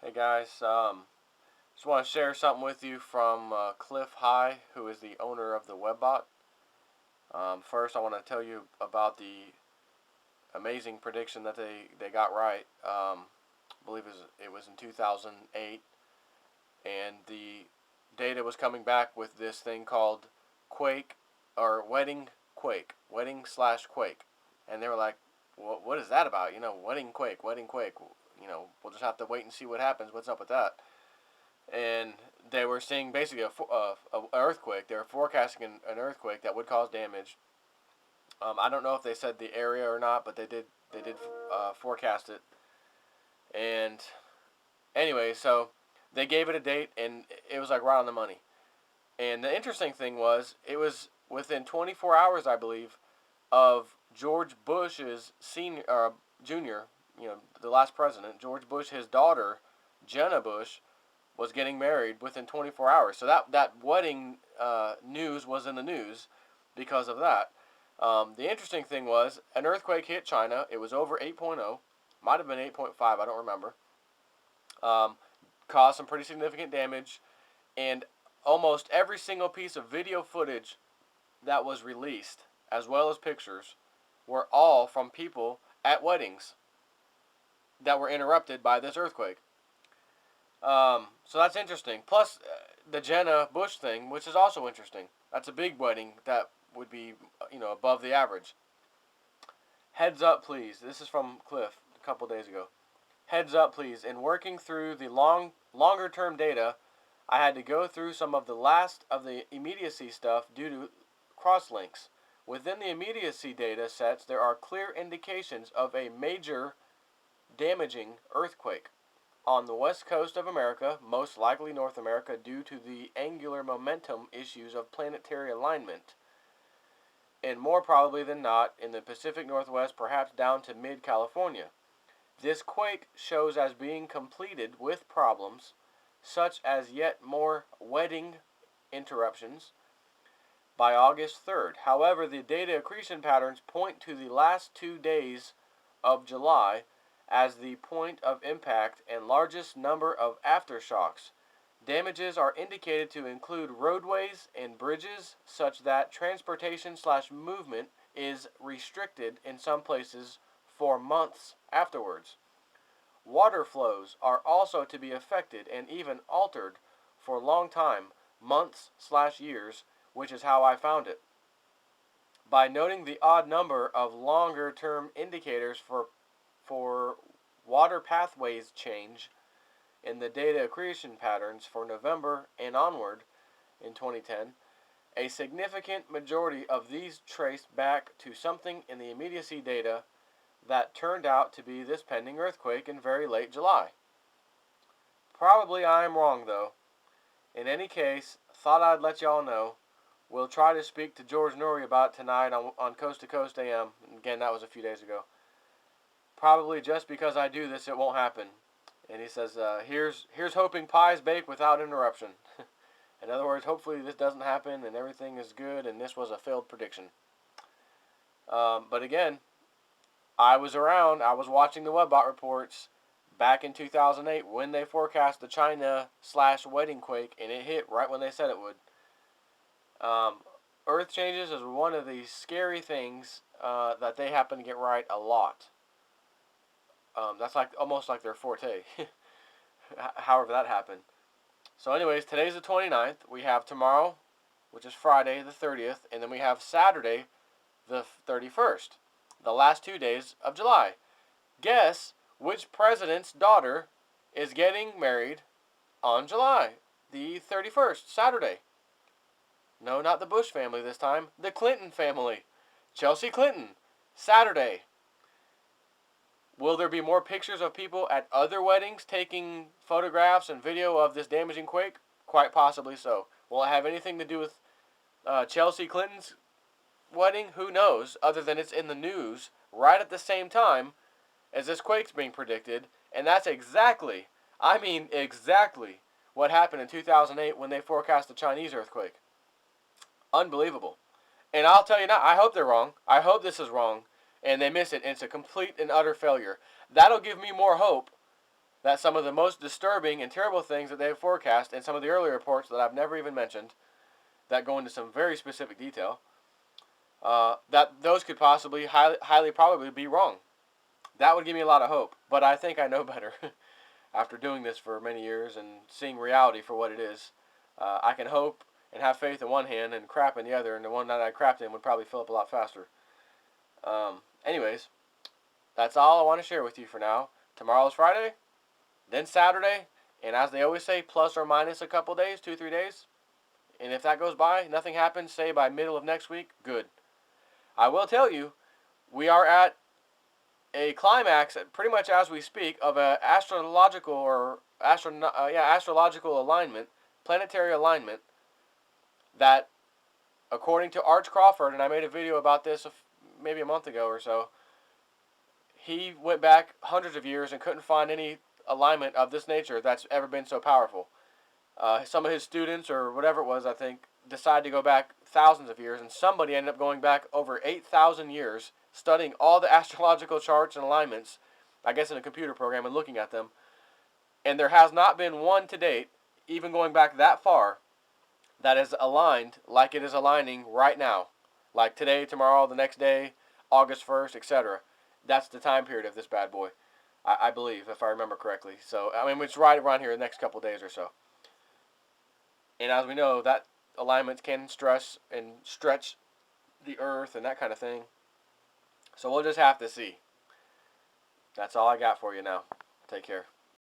Hey guys, just want to share something with you from Cliff High, who is the owner of the Webbot. First, I want to tell you about the amazing prediction that they got right. I believe it was in 2008, and the data was coming back with this thing called quake or wedding/quake, and they were like, what is that about? Wedding quake. We'll just have to wait and see what happens. What's up with that? And they were seeing basically a earthquake. They were forecasting an earthquake that would cause damage. I don't know if they said the area or not, but they did forecast it. And anyway, so they gave it a date, and it was like right on the money. And the interesting thing was, it was within 24 hours, I believe, of George Bush's senior junior, the last president, George Bush, his daughter, Jenna Bush, was getting married within 24 hours. So that wedding news was in the news because of that. The interesting thing was an earthquake hit China. It was over 8.0, might have been 8.5. I don't remember. Um, Caused some pretty significant damage, and almost every single piece of video footage that was released, as well as pictures, were all from people at weddings that were interrupted by this earthquake. So that's interesting. Plus, the Jenna Bush thing, which is also interesting. That's a big wedding that would be, above the average. Heads up, please. This is from Cliff a couple days ago. Heads up, please. In working through the longer term data, I had to go through some of the last of the immediacy stuff due to crosslinks. Within the immediacy data sets, there are clear indications of a major damaging earthquake on the west coast of America, most likely North America, due to the angular momentum issues of planetary alignment, and more probably than not in the Pacific Northwest, perhaps down to mid-California. This quake shows as being completed with problems, such as yet more wedding interruptions, by August 3rd. However, the data accretion patterns point to the last 2 days of July as the point of impact and largest number of aftershocks. Damages are indicated to include roadways and bridges, such that transportation/movement is restricted in some places for months afterwards. Water flows are also to be affected and even altered for a long time, months/years, which is how I found it. By noting the odd number of longer term indicators for water pathways change in the data accretion patterns for November and onward in 2010, a significant majority of these traced back to something in the immediacy data that turned out to be this pending earthquake in very late July. Probably I am wrong, though. In any case, thought I'd let y'all know. We'll try to speak to George Norrie about it tonight on Coast to Coast AM. Again, that was a few days ago. Probably just because I do this, it won't happen. And he says, here's hoping pies bake without interruption. In other words, hopefully this doesn't happen and everything is good and this was a failed prediction. But again, I was around. I was watching the Webbot reports back in 2008 when they forecast the China/wedding quake, and it hit right when they said it would. Earth changes is one of the scary things that they happen to get right a lot. That's like almost like their forte. However that happened. So anyways, today's the 29th. We have tomorrow, which is Friday the 30th, and then we have Saturday the 31st. The last 2 days of July. Guess which president's daughter is getting married on July the 31st, Saturday? No, not the Bush family this time. The Clinton family. Chelsea Clinton. Saturday. Will there be more pictures of people at other weddings taking photographs and video of this damaging quake? Quite possibly so. Will it have anything to do with Chelsea Clinton's wedding? Who knows, other than it's in the news right at the same time as this quake's being predicted. And that's exactly what happened in 2008 when they forecast the Chinese earthquake. Unbelievable. And I'll tell you now, I hope they're wrong. I hope this is wrong and they miss it and it's a complete and utter failure. That'll give me more hope that some of the most disturbing and terrible things that they've forecast in some of the earlier reports that I've never even mentioned, that go into some very specific detail, that those could possibly, highly probably be wrong. That would give me a lot of hope, but I think I know better after doing this for many years and seeing reality for what it is. I can hope and have faith in one hand and crap in the other, and the one that I crapped in would probably fill up a lot faster. Anyways, that's all I want to share with you for now. Tomorrow's Friday, then Saturday, and as they always say, plus or minus a couple days, 2-3 days. And if that goes by, nothing happens, say by middle of next week, good. I will tell you, we are at a climax, pretty much as we speak, of a astrological alignment, planetary alignment, that, according to Arch Crawford, and I made a video about this maybe a month ago or so, he went back hundreds of years and couldn't find any alignment of this nature that's ever been so powerful. Some of his students, or whatever it was, I think, decided to go back thousands of years, and somebody ended up going back over 8,000 years, studying all the astrological charts and alignments, I guess in a computer program, and looking at them. And there has not been one to date, even going back that far, that is aligned like it is aligning right now. Like today, tomorrow, the next day, August 1st, etc. That's the time period of this bad boy, I believe, if I remember correctly. So, I mean, it's right around here the next couple days or so. And as we know, that alignments can stress and stretch the earth and that kind of thing. So we'll just have to see. That's all I got for you now. Take care.